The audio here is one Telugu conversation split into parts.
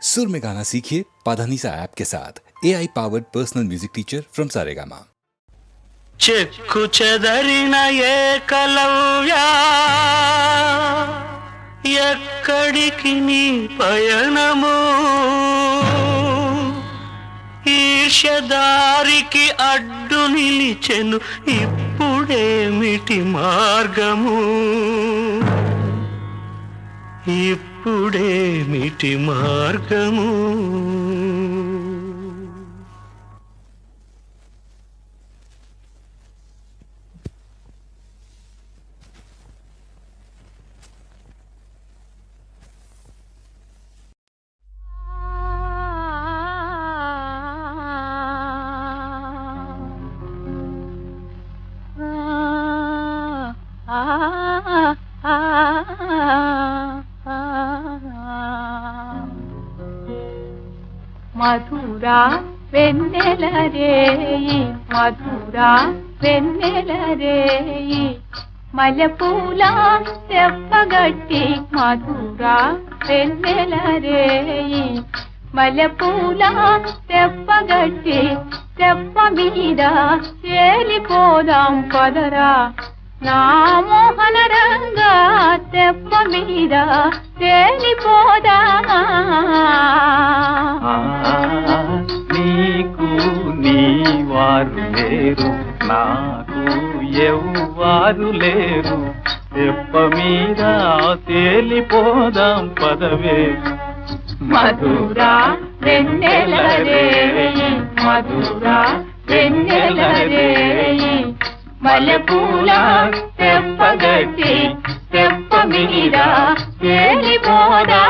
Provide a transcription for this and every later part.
सुर में गाना सीखिए पाधानीसा ऐप के साथ AI powered personal music teacher from Saregama. చెక్కు చెదరిన ఏకలవ్యా ఎక్కడికి నీ పయనము ఈర్ష్యదారికి అడ్డు నిలిచెను ఇప్పుడేమిటి మార్గము ఇప్పుడేమిటి మార్గము మధురా వెన్నెల రేయి మధురా వెన్నెల రేయి మల్లెపూల తెప్పగట్టి మధురా వెన్నెల రేయి మల్లెపూల తెప్పగట్టి తెప్ప మీద తేలిపోదాం పదరా నా మోహన రంగా తెప్ప మీద తేలిపోదా నీకు నీవారు లేరు నాకు ఎవ్వారు లేరు తెప్ప మీద తేలిపోదాం పదవే మధురా వెన్నెల రేయి మధురా వెన్నెల రేయి మల్లెపూల తెప్పగట్టి తెప్ప మీద తేలిపోదా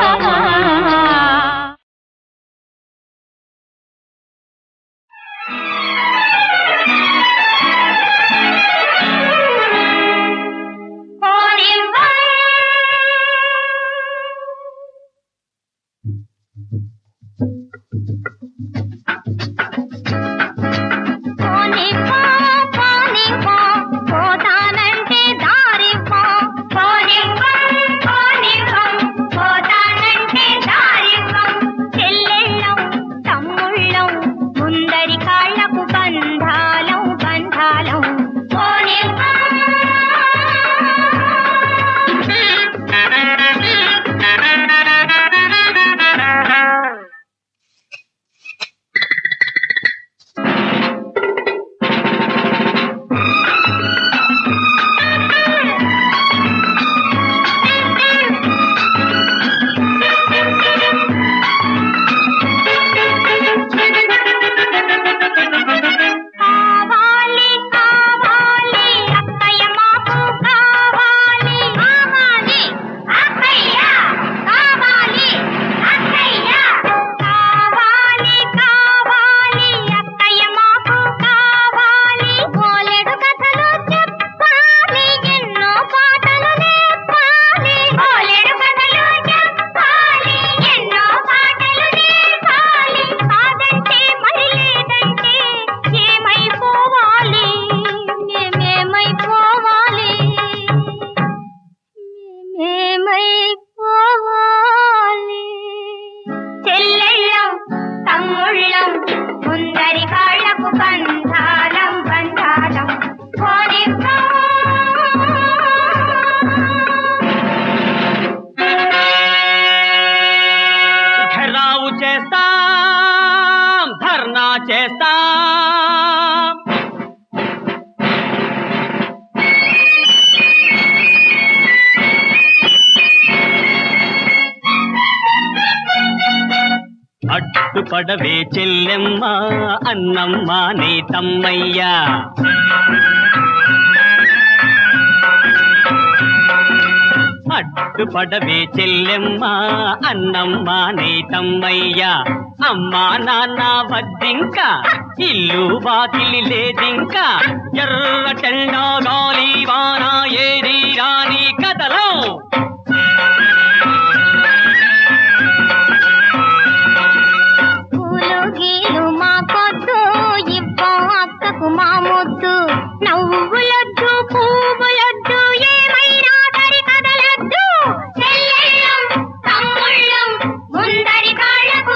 అడ్డుపడవే చెల్లెమ్మ అన్నమ్మ నీ తమ్మయ్యా అడ్డుపడవే చెల్లెమ్మ అన్నమ్మ నీ తమ్మయ్యా అమ్మా నాన్న వద్దింకా ఇల్లు వాకిలి లేదింకా ఎర్ర టెండా గాలి వాన ఏది రాని కథలో మా ముద్దు నవ్వులొద్దు పువ్వులొద్దు ఏమైనా సరి కదలొద్దు చెల్లెళ్ళం తమ్ముళ్ళం ముందరి కాళ్ళకు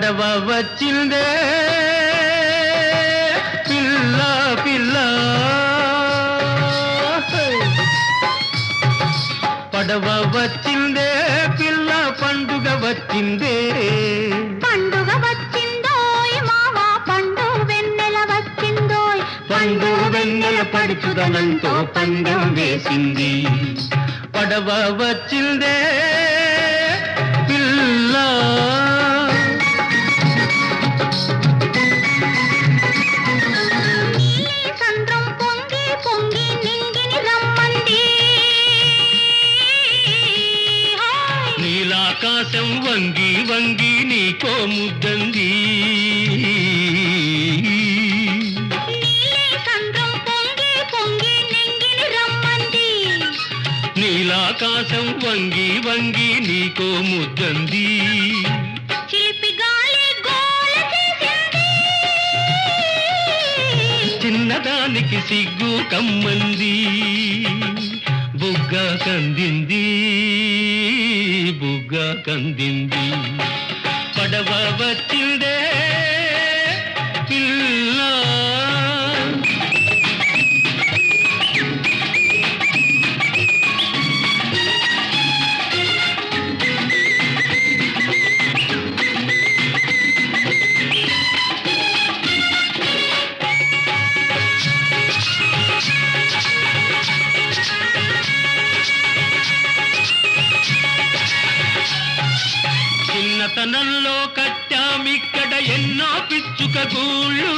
పడవ వచ్చిందే పిల్ల పిల్ల పడవ వచ్చిందే పిల్ల పండుగ వచ్చిందే పండుగ వచ్చిందోయ్ మావా పండు వెన్నెల వచ్చిందోయ్ పండు వెన్నెల పడుచుదనంతో పందెం వేసింది పడవ వచ్చిందే పిల్ల సంద్రం పొంగి పొంగి నింగిని రమ్మంది నీలాకాశం వంగి వంగి నీకో ముద్దంది సంద్రం పొంగి పొంగి నింగిని రమ్మంది నీలాకాశం వంగి వంగి నీకో ముద్దంది చిలిపి గాలి గోల చేసింది చిన్నదానికి సిగ్గు కమ్మంది బుగ్గ కందింది బుగ్గ కందింది పడవ వచ్చిందే పిల్ల చిన్నతనంలో కట్టామిక్కడ ఎన్నో పిచ్చుక గూళ్ళు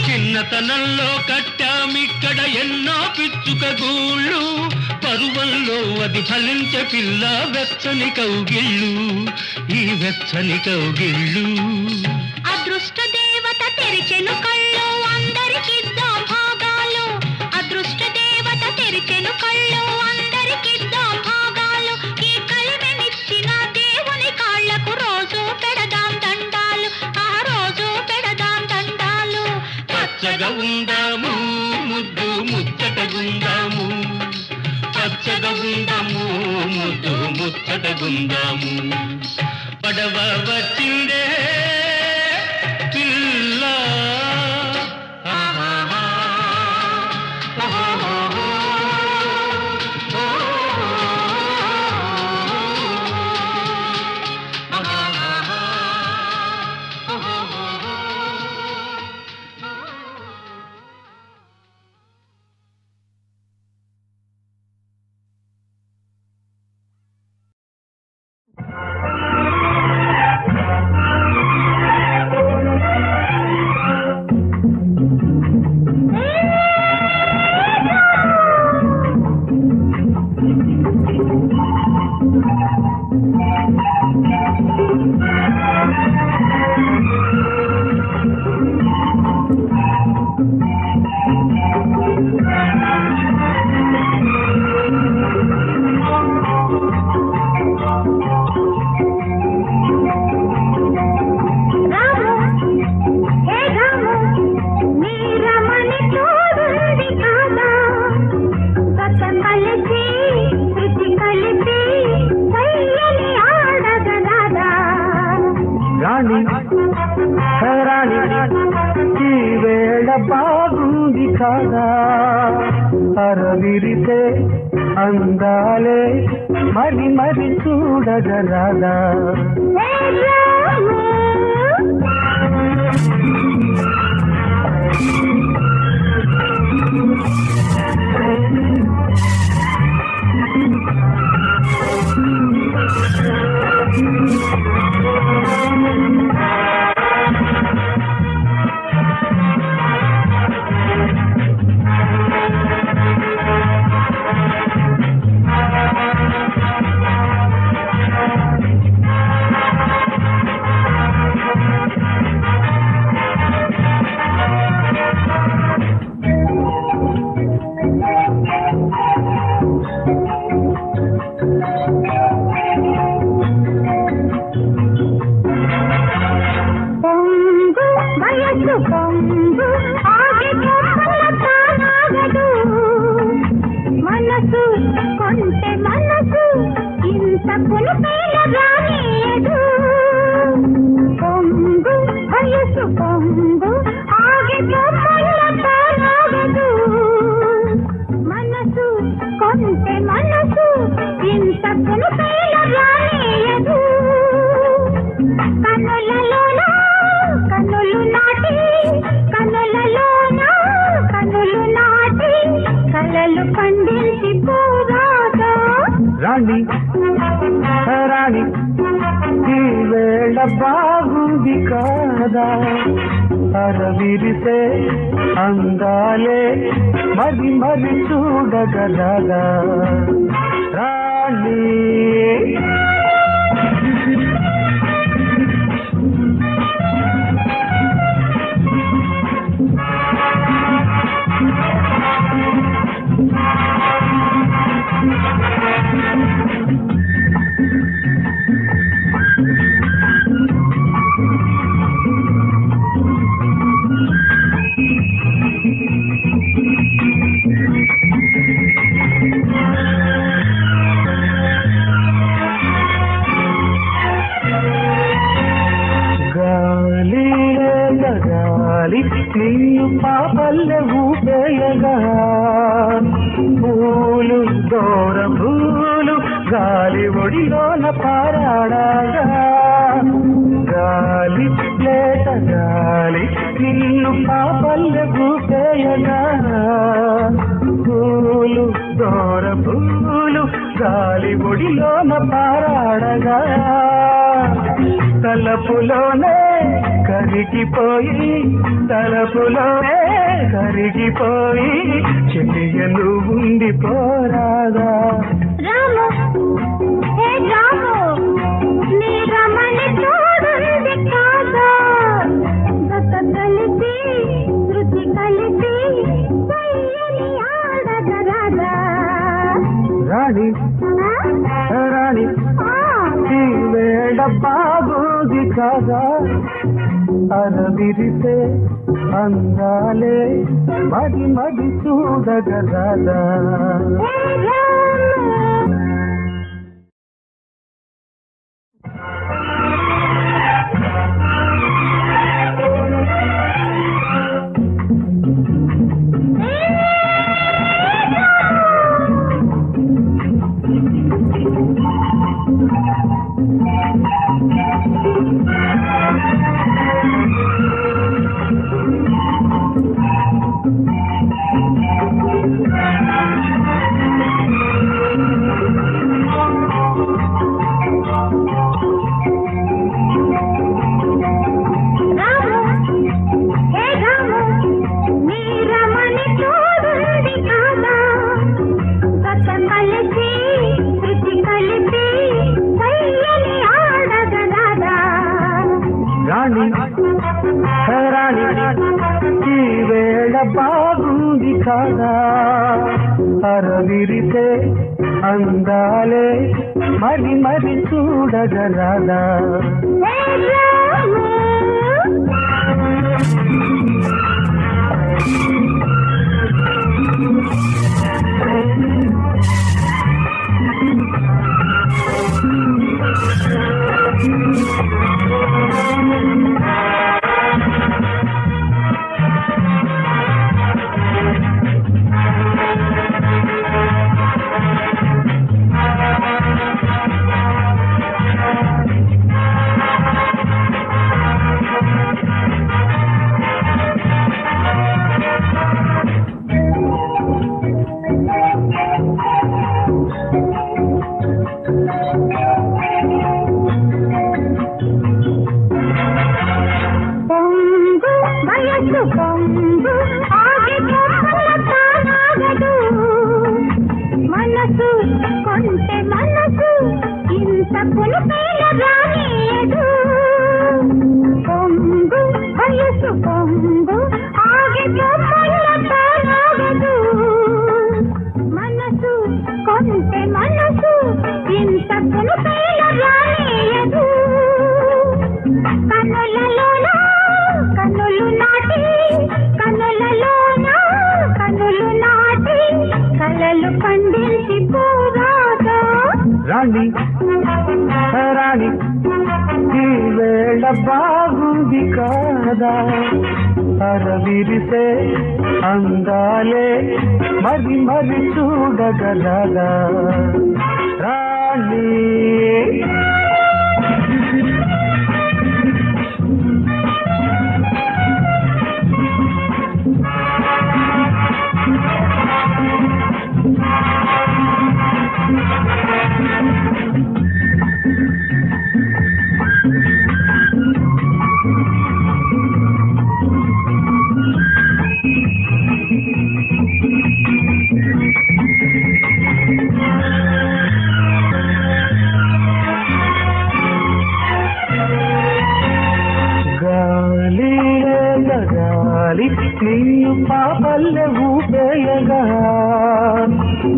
చిన్నతనంలో కట్టామిక్కడ ఎన్నో పిచ్చుక గూళ్ళు పరువంలో అది ఫలించే పిల్ల వెచ్చని కౌగిళ్ళు ఈ వెచ్చని కౌగిళ్ళు అదృష్ట దేవత తెరిచెను కళ్ళు అందరికిద్దాం భాగాలు అదృష్ట దేవత తెరిచెను కళ్ళు అందరికిద్దాం భాగాలు ఈ కలిమినిచ్చిన దేవుని కాళ్లకు రోజు పెడదాం దండాలు ఆ రోజు పెడదాం దండాలు పచ్చగా ఉందాము ముద్దు ముచ్చటగుందాము పచ్చగా ఉందాము ముద్దు ముచ్చటగుందాము పడవ వచ్చిందే పిల్ల ఆహాహా. ఆహాహా. ఆహాహా. ఆహాహా. రాణి రాణి ఈ వేళ బాగుంది కాదా అరవిరితే అందాలే మరి మరి చూడగరాదా రాణి రాణి ఈ వేళ బాగుంది కాదా అరవిరిసే అందాలే మరి మరి చూడగలదా రాణి గాలి నిన్ను పాపల్లె ఊపేయగా పూలు దూర పూలు గాలి ఒడిలోన పారాడగా గాలి లేత గాలి నిన్ను పాపల్లె ఊపేయగా పూలు దూర పూలు గాలి ఒడిలోన పారాడగా తలపులోనే కరిగిపోయి తలపులోనే కరిగిపోయి చెయ్యలు ఉండి పోరాదా రాము హే రాము నీ రమణి చూడండి కాదా గత కలిసి శృతి కలిసి సయ్యని ఆడగరాదా రాణి రాణి ఈ వేళ బాగుంది కాదా అరవిరిసే అందాలే మరి మరి చూడగలదా రాణి ఈ వేళ బాగుంది కాదా అరవిరిసే అందాలే మరి మరి చూడగలదా మనసు కొంటే మనసు ఇంత పులిపైన రాలేదు పొంగు వయసు పొంగు ఆగిపో పల్లతాగదు మనసు కొంటే మనసు ఇంత పులిపైన రాలేదు కన్నులలోన కన్నులు నాటి కన్నులలోన కన్నులు నాటి కలలు పండించి పోరాదా రాణి రాణి ఈ వేళ బాగుంది కాదా అరవిరిసే అందాలే మరి మరి చూడగలదా రాణి గాలి నిన్ను పాపల్లె ఊపేయగా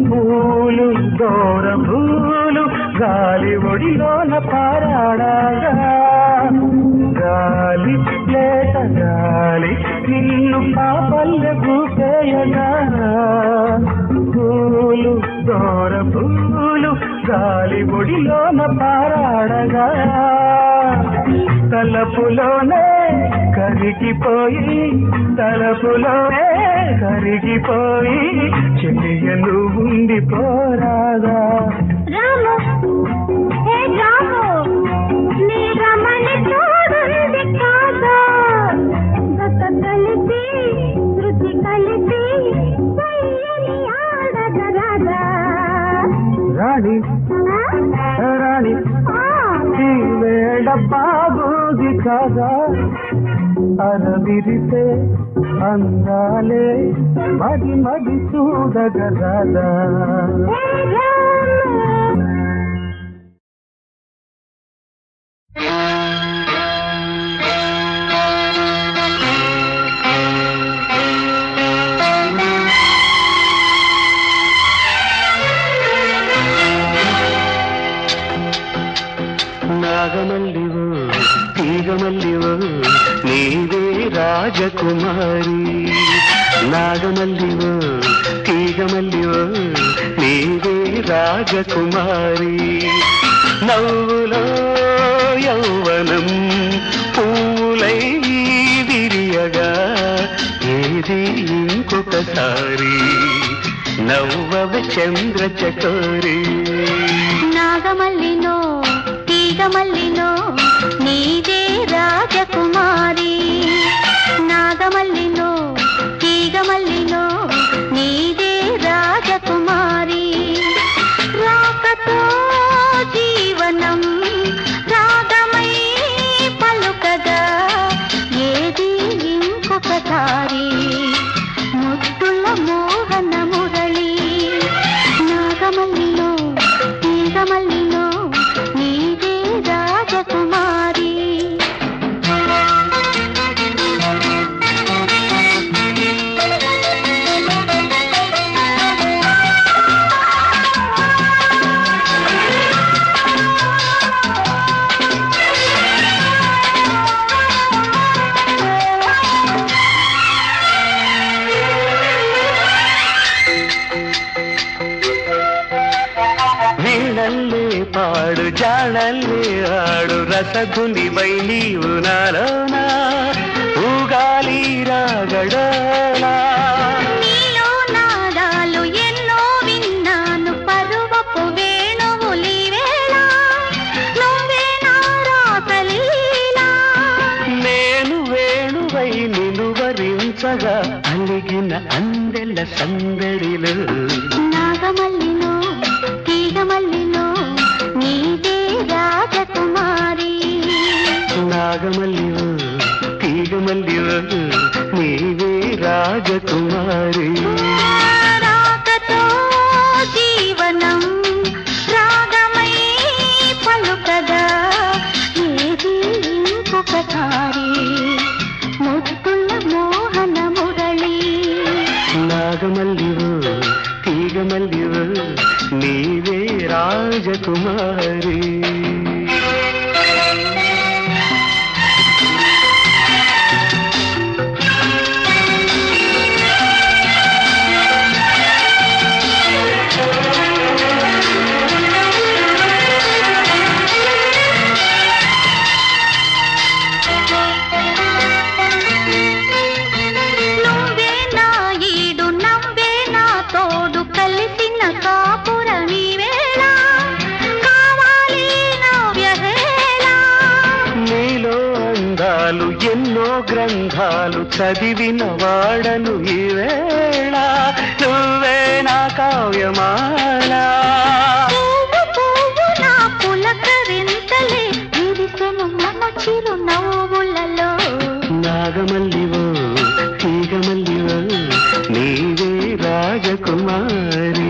పూలు దూర పూలు గాలి ఒడిలోన పారాడగా గాలి లేత గాలి నిన్ను పాపల్లె ఊపేయగా పూలు దూర పూలు గాలి ఒడిలోన పారాడగా తలపులోనే కరిగిపోయి తలపులోనే కరిగిపోయి చెయ్యను ఉండిపోరాగా రాము హే రాము నీ రమణి తోడుంది కాదా గత కలిసి శృతి కలిసి సయ్యని ఆడగరాదా రాణి రాణి ఈ వేళ బాగోది కాదా అరవిరితే అందాలే మది మది చూడగరాదా హే రాము నాగమల్లివో తీగమల్లివో నీవే రాజకుమారి నాగమల్లివో తీగమల్లివో నీవే రాజకుమారి నవ్వులో యౌవనం పూలై విరియగా ఏది ఇంకొకసారి నవ్వవ చంద్ర చకోరి నాగమల్లిలో తీగమల్లిలో నీదే రాజకుమారి నాగమల్లిలో తీగమల్లిలో నీదే రాజకుమారి రాకతో జీవనం రాగమై పలుకగా ఏది ఇంకొకసారి ముద్దుల మోహన మురళి నాగమల్లిలో తీగమల్లిలో నీదే రాజకుమారి వీణల్లే పాడు జాడల్లే ఆడు రసగునివై నీవు నాలోనా ఊగాలి రాగడలా నీలో నాదాలు ఎన్నో విన్నాను పరువపు వేణువులివేళ నువ్వే నా రాసలీలా నేను వేణువై నిలువరించగా అలిగిన అందెల సందడిలో నాగమల్లిలో తీగమల్లిలో నీదే రాజకుమారి నాగమల్లివో తీగమల్లివో నీవే రాజకుమారి రాకతో జీవనం రాగమై పలుకగా ఏది ఇంకొకసారి ముద్దుల మోహన మురళి నాగమల్లివో తీగమల్లివో నీవే రాజకుమారి నువ్వే నా ఈడు నవ్వే నా తోడు కలిసిన కాపురమి వేళ కావాలి నవ్యహేళ నీలో అందాలు ఎన్నో గ్రంథాలు చదివిన వాడను ఈ వేళ నువ్వే నా కావ్యమాల పువ్వు పువ్వు నా పులకరింతలే విరిసెను మన చిరు నవ్వులలో నాగమల్లివో తీగమల్లివో నీవే రాజకుమారి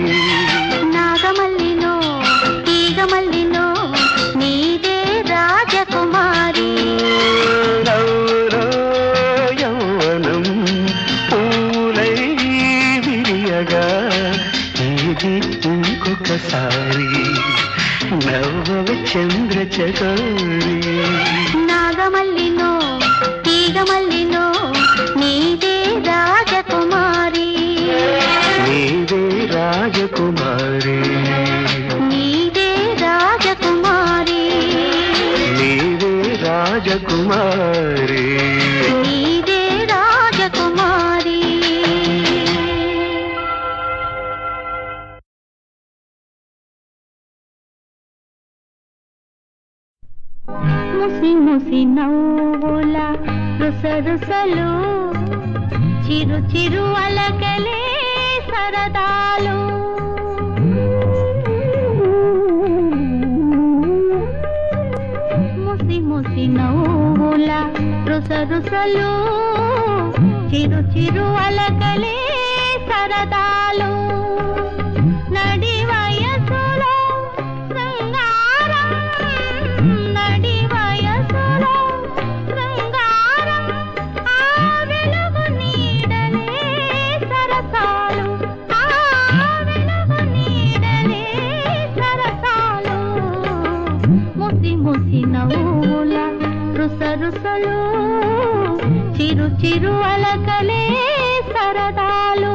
నాగమల్లిలో తీగమల్లిలో నీదే రాజకుమారి నవ్వులో యౌవనం విషకారి నాగమల్లిలో తీగమల్లిలో నీదే రాజకుమారి నీవే రాజకుమారి నీదే రాజకుమారి నీవే రాజకుమారి నీదే రాజకుమారి ముసి ముసి నవ్వుల రుసరుసలు చిరు చిరు అలకలే సరదాలు ముసి ముసి నవ్వుల రుసరుసలు చిరు చిరు అలకలే సరదాలు నడి వయసులో శృంగారం నడి వయసులో శృంగారం ఆ వెలుగు నీడలే సరసాలు ఆ వెలుగు నీడలే సరసాలు ముసి ముసి నవ్వుల రుసరుసలు చిరు చిరు అలకలే సరదాలు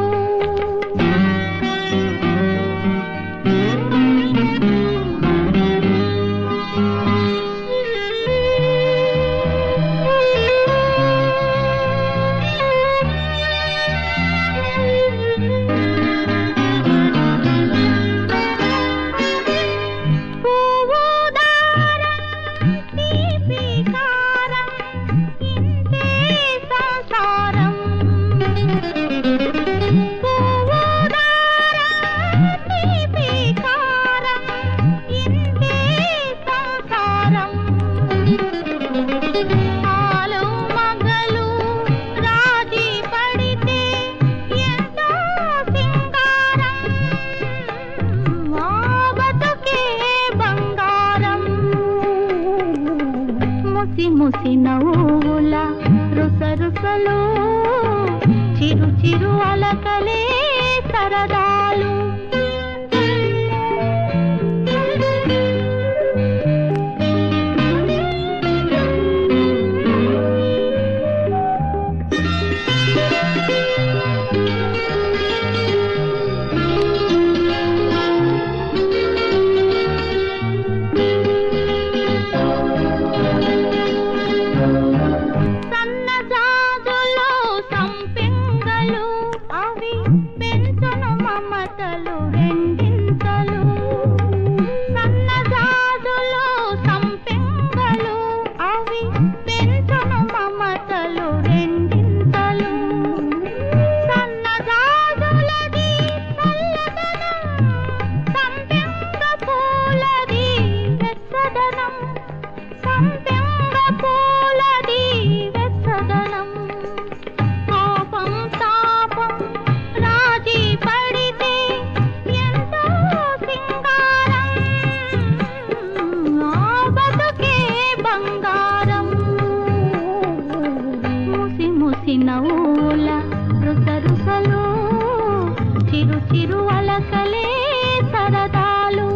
ముసి నవ్వుల రుసరుసలు చిరు చిరు అలకలే సరదాలు సన్నజాజులో సంపెంగలు అవి పెంచును మమతలు రెండింతలు సన్నజాజులో సంపెంగలు అవి పెంచును మమతలు రెండింతలు సన్నజాజులది చల్లదనం సంపెంగ పూలది వెచ్చదనం సంపెంగ పూలది వెచ్చదనం కోపం తాపం రాజీ పడితే ఎంతో సింగారం ఆ బతుకే బంగారం ముసి ముసి నవ్వుల రుసరుసలు చిరు చిరు అలకలే సరదాలు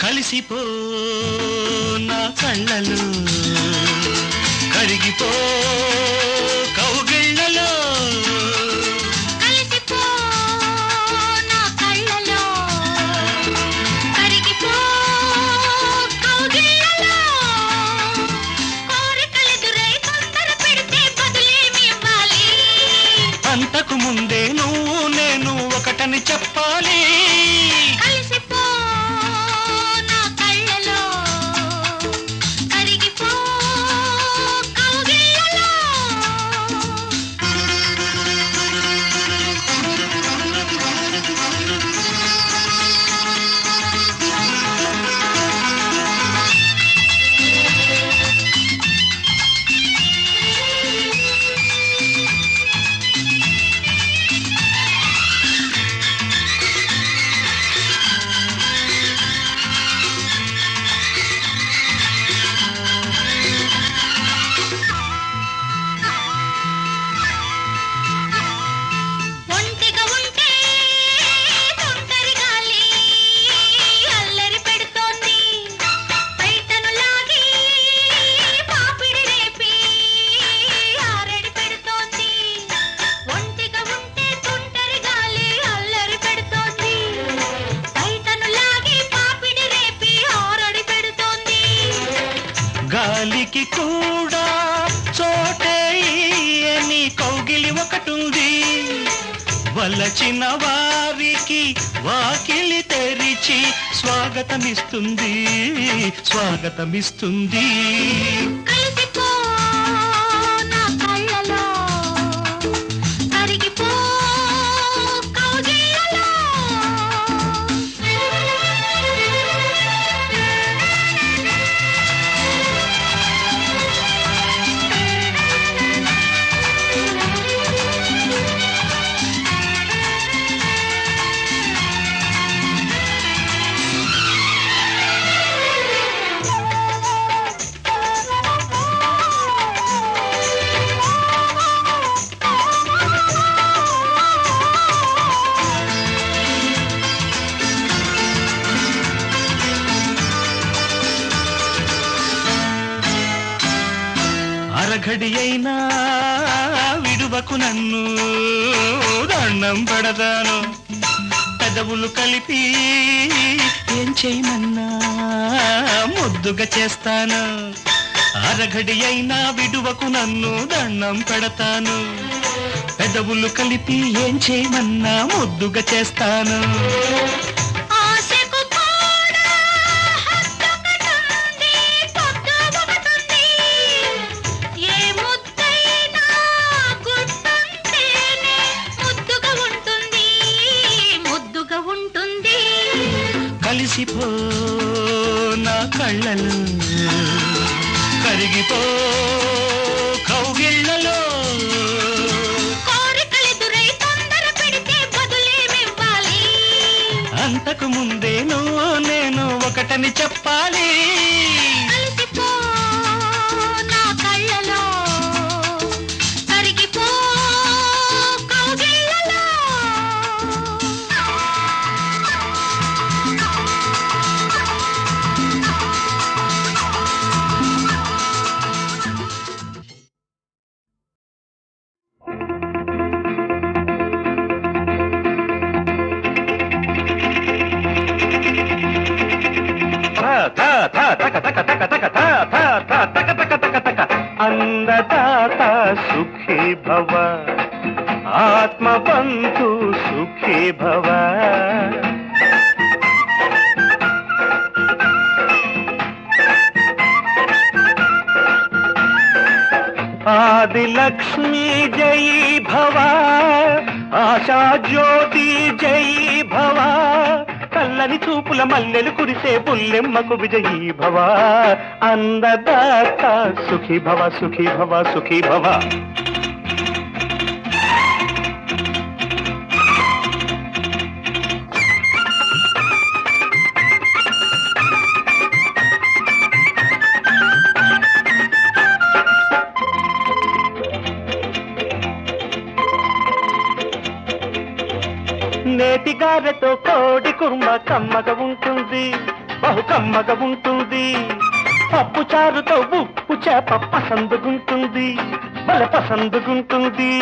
కలిసిపో నా కళ్ళలో కరిగిపో కౌగిళ్ళలో కలిసిపో నా కళ్ళలో కరిగిపో కౌగిళ్ళలో అంతకు ముందే నువ్వు నేను ఒకటని చెప్పాలి. కలిసిపో నా కళ్ళలో, కరిగిపో కౌగిళ్ళలో. ఒంటిగా ఉంటే తొంటరి గాలి అల్లరి పెడుతోంది, బయటను లాగి పాపిడి రేపి ఆరడి పెడుతోంది. ఒంటిగా ఉంటే తొంటరి గాలి అల్లరి పెడుతోంది, బయటను లాగి పాపిడి రేపి ఆరడి పెడుతోంది. గాలికి కూడా చోటే అని కౌగిలి ఒకటుంది, వలచిన వారికి వాకిలి తెరిచి స్వాగతమిస్తుంది, స్వాగతమిస్తుంది. కలిసిపో నా కళ్ళలో, కరిగిపో కౌగిళ్ళలో. అరఘడి అయినా విడువకు నన్ను, దండం పడతాను. పెదవులు కలిపి ఏం చేయమన్నా ముద్దుగా చేస్తాను. అరఘడి అయినా విడువకు నన్ను, దండం పెడతాను. పెదవులు కలిపి ఏం చేయమన్నా ముద్దుగా చేస్తాను. ఆశకు కూడా హద్దొకటుంది, పొద్దు ఒకటుంది. ఏ ముద్దైనా గుర్తుంటేనే ముద్దుగా ఉంటుంది, ముద్దుగా ఉంటుంది. కలిసిపో నా కళ్ళలో, కరిగిపో కౌగిళ్ళలో. కోరికలెదురై తొందర పెడితే బదులేమివ్వాలి? అంతకు ముందే నువ్వు నేను ఒకటని చెప్పాలి. కలిసిపో నా కళ్ళలో, కరిగిపో కౌగిళ్ళలో. అన్నదాత సుఖీ భవ, ఆత్మబంధు సుఖీ భవ. ఆదిలక్ష్మీ జై భవ, ఆశా జ్యోతి జై భవ. కల్లని చూపుల మల్లెలు కురిసే పుల్లెమ్మకు విజయీ భవ. అన్నదాత సుఖీ భవ, సుఖీ భవ, సుఖీ భవ. నేతిగారెతో కోడి కుర్మ కమ్మగా ఉంటుంది, బహు కమ్మగా ఉంటుంది. పప్పు చారుతో ఉప్పు చేప పసందుగుంటుంది, బల పసందుగుంటుంది.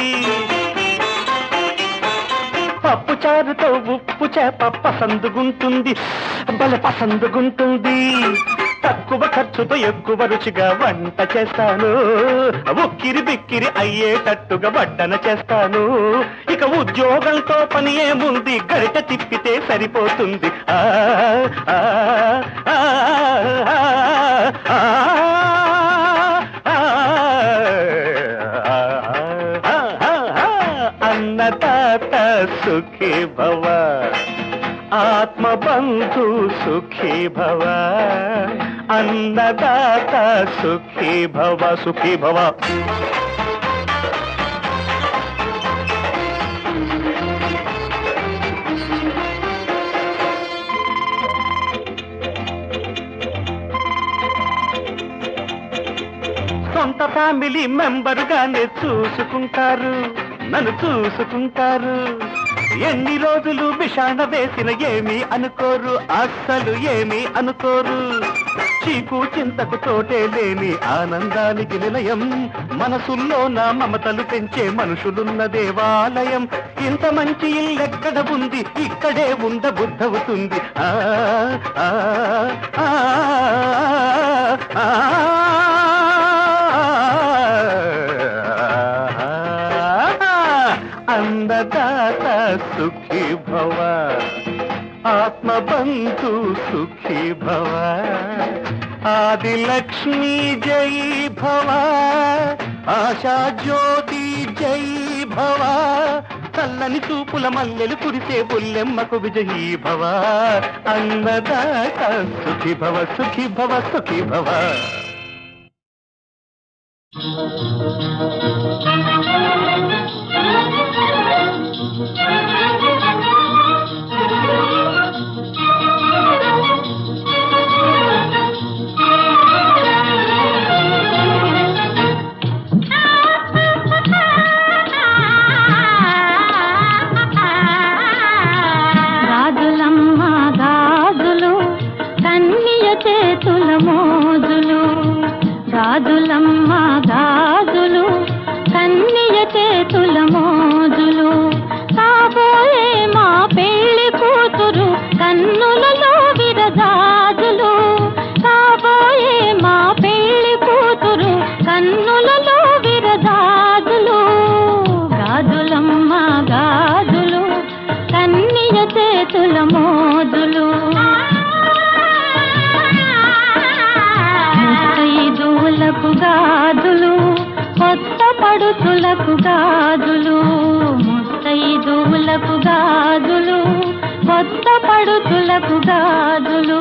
పప్పు చారుతో ఉప్పు చేప పసందుగుంటుంది, బల పసందుగుంటుంది. తక్కువ ఖర్చుతో ఎక్కువ రుచిగా వంట చేస్తాను, ఉక్కిరి బిక్కిరి అయ్యేటట్టుగా వడ్డన చేస్తాను. ఇక ఉద్యోగంతో పని ఏముంది, గరిట తిప్పితే సరిపోతుంది. ఆ ఆ ఆ ఆ అన్నదాత సుఖీ భవ, ఆత్మబంధు సుఖీ భవ, అన్నదాత సుఖీ భవ, సుఖీ భవ. సొంత ఫ్యామిలీ మెంబర్గానే చూసుకుంటారు, నన్ను చూసుకుంటారు. ఎన్ని రోజులు బిషాణ వేసిన ఏమీ అనుకోరు, అస్సలు ఏమీ అనుకోరు. చీకు చింతకు తోటే లేని ఆనందానికి నిలయం, మనసుల్లో నా మమతలు పెంచే మనుషులున్న దేవాలయం. ఇంత మంచి ఇల్లెక్కడ ఉంది, ఇక్కడే ఉండబుద్ధవుతుంది. ఆ ఆ ఆ ఆ అన్నదాత సుఖీ భవ, ఆత్మబంధు సుఖీ భవ, ఆదిలక్ష్మీ జై భవ, ఆశా జ్యోతి జై భవ, చల్లని చూపుల మల్లెలు కురిసే పుల్లెమ్మకు విజయీ భవ. అన్నదాత సుఖీ భవ, సుఖీ భవ, సుఖీ భవ. గాజులమ్మ గాజులు, కన్నియ చేతుల మోజులు. గాజులమ్మ గాజులు, కన్నియ చేతుల మోజులు. కాబోయే మా పెళ్లి కూతురు కన్నులలో విరజాజులు. కాబోయే మా పెళ్లి కూతురు కన్నులలో విరజాజులు. గాజులమ్మ గాజులు, కన్నియ చేతుల మోజులు. ముత్తైదువులకు గాజులు, కొత్త పడుచులకు గాజులు. ముత్తైదువులకు గాజులు, కొత్త పడుచులకు గాజులు.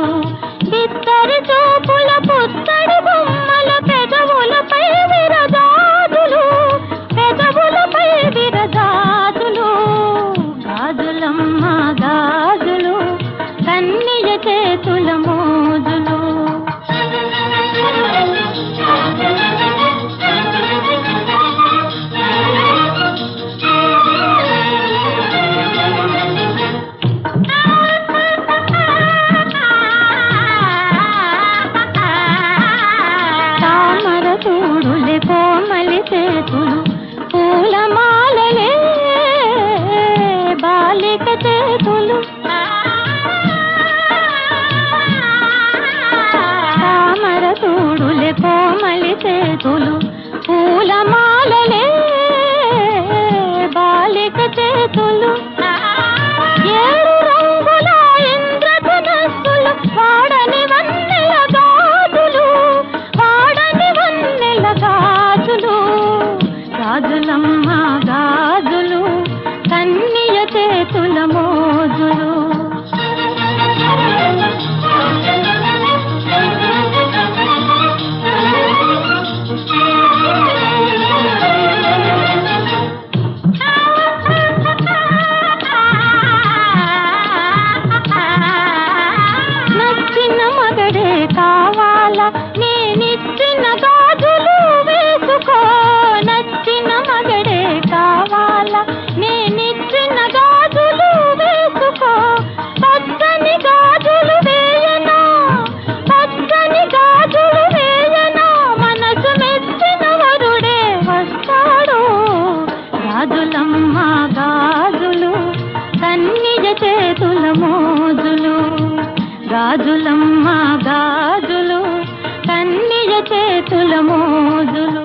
ఇద్దరి చూపుల పుత్తడి బొమ్మల పెదవులపై విరజాజులు, పెదవులపై విరజాజులు. గాజులమ్మ గాజులు, కన్నియ చేతుల మోజులు. తామర చూడులే కోమలి చేతులు, పూలమాలలే బాలిక చేతులు. తామర చూడులే కోమలి చేతులు, పూలమాలలే బాలిక చేతులు. ఏడు రంగుల ఇంద్రధనస్సులు, వాడని వన్నెల గాజులు, వాడని వన్నెల గాజులు. గాజులమ్మ గాజులు, కన్నియ చేతుల మోజులు. నచ్చిన మగడే కావాలా, నేనిచ్చిన గాజులు వేసుకో. నచ్చిన మగడే కావాలా, నేనిచ్చిన గాజులు వేసుకో. పచ్చని గాజులు వేయనా, పచ్చని గాజులు వేయనా, మనసు మెచ్చిన వరుడే వస్తాడు. గాజులమ్మ గాజులు, కన్నియ చేతుల మోజులు. గాజులమ్మ గాజులు, చేతుల మోజులు